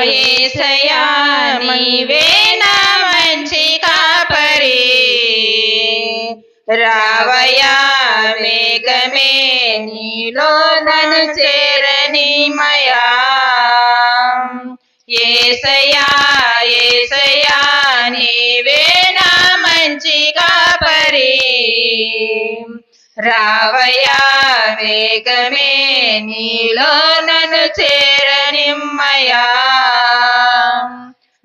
యేసయ్యా నీవే నా మంచి కాపరి రావయ్యా వేగమే నీలో నన్ను చేరనిమయా యేసయ్యా యేసయ్యా నీవే నా మంచి కాపరి రావయ్యా వేగమే నీలో నన్ను చేరనిమ్మయా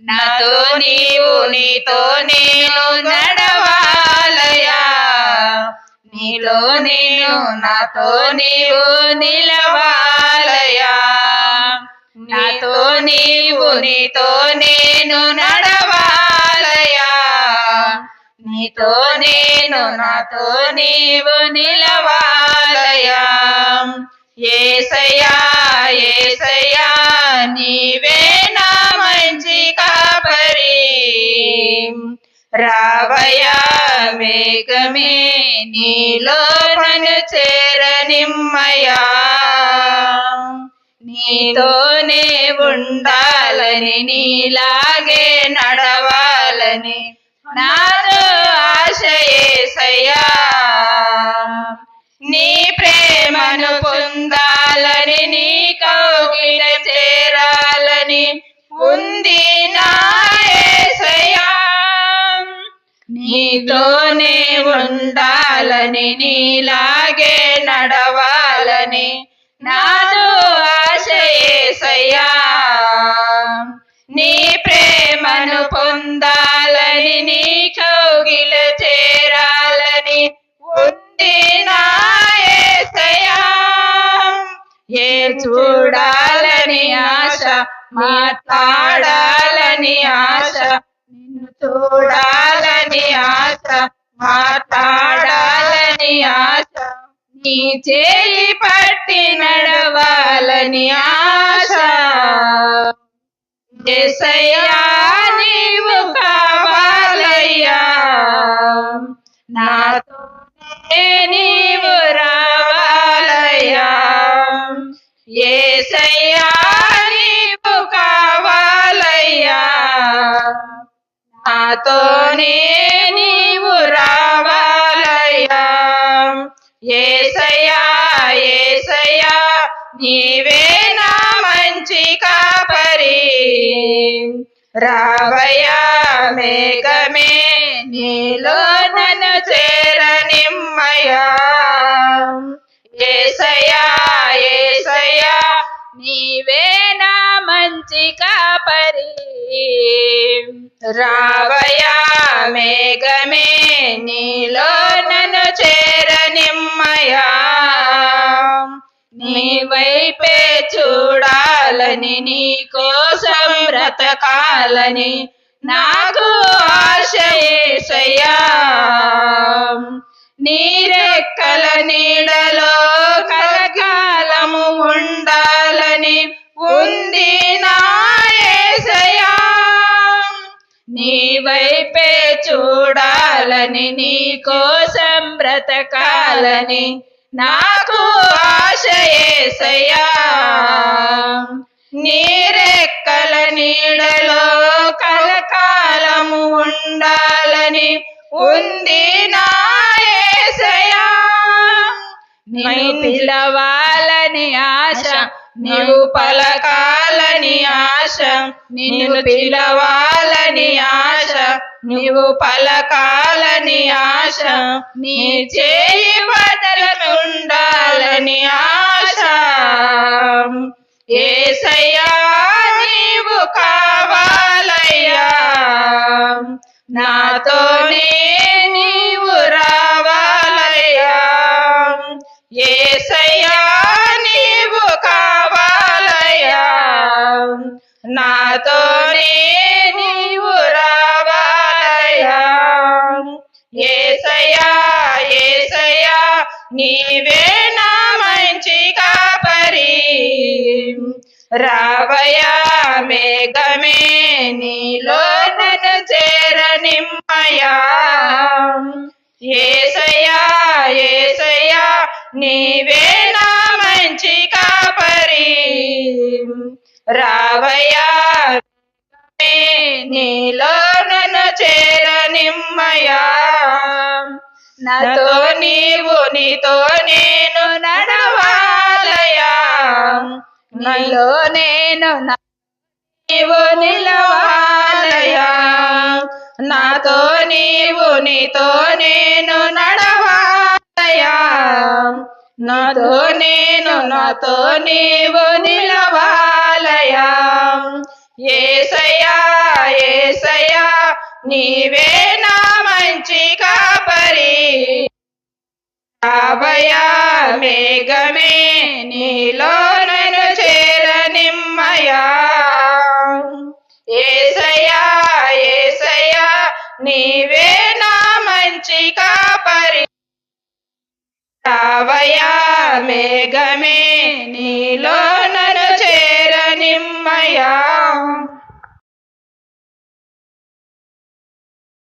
నాతో నీవు నీతో నేను నడవాలయా నీలో నేను నాతో నీవు నిలవాలయా నాతో నీవు నీతో నేను నడవాలయా నీతో నేను నాతో నీవు నిలవాలయా యేసయ్యా యేసయ్యా నీవే నా మంచి కాపరి రావయ్యా వేగమే నీలో నన్ను చేరనిమ్మయా నీతోనే ఉండాలని నీలాగే నడవాలని నాదో ఆశ యేసయ్యా నీ ప్రేమను పొందాలని నీ కౌగిట చేరాలని ఉంది నా యేసయ్యా నీతోనే ఉండాలని నీలాగే నడవాలని నాదో ఆశ యేసయ్యా నీ ప్రేమను పొందాలని నీ కౌగిట చేరాలని ఉంది నా యేసయ్యా ఏ చూడాలని ఆశ మాట్లాడాలని ఆశ నిన్ను చూడాలని ఆశ మాట్లాడాలని ఆశ నీ చేయి పట్టి నడవాలని ఆశ యేసయ్యా నీవు కావాలయ్యా నాతోనే నీవు రావాలయ్యా యేసయ్యా నీవు కావాలయ్యా నాతోనే నీవు రావాలయ్యా యేసయ్యా యేసయ్యా నీవే నా మంచి కాపరి రావయ్యా మేఘమే నీలో నన్ను చేరనిమ్మయా యేసయ్యా యేసయ్యా నీవే నా మంచి కాపరి రావయ్యా మేఘమే నీలో నన్ను చేరనిమ్మయా నీ వైపే చూడాలని నీ కోసం బ్రతకాలని నాకు ఆశ యేసయ్యా నీ రెక్కల నీడలో కలకాలము ఉండాలని ఉంది నా యేసయ్యా నీ వైపే చూడాలని నీ కోసం బ్రతకాలని నాకు ఆశ యేసయ్యా నీ రెక్కల నీడలో కలకాలము ఉండాలని ఉంది నా యేసయ్యా నీ పిలవాలని ఆశ నీవు పలకాలని ఆశ నిన్ను పిలవాలని ఆశ నీవు పలకాలని ఆశ నీ చేయి బదలు ఉండాలని ఆశ యేసయ్యా నీవు కావాలయ్యా నాతోనే నీవు రావాలయ్యా యేసయ్యా నీవు కావాలయ్యా నాతోనే నీవు రావాలయ్యా యేసయ్యా యేసయ్యా నీవే నా మంచి కాపరి రావయ్యా మేఘమే నీలో నన్ను చేరనిమ్మయా యేసయ్యా యేసయ్యా నీవే నా మంచి కాపరి రావయ్యా నీలో నన్ను చేరనిమ్మయా నాతో నీవు నీతో నేను నడవాలయా నీలో నేను నీవు నిలవాలయా నాతో నీవు నీతో నేను నడవాలయా నాతో నీవు నిలవాలయా యేసయ్యా యేసయ్యా నీవే నా మంచి కాపరి రావయ్యా మేఘమే నీలో నన్ను చేరనిమ్మయా యేసయ్యా యేసయ్యా నీవే నా మంచి కాపరి రావయ్యా మేఘమే నీలో నన్ను చేరనిమ్మయా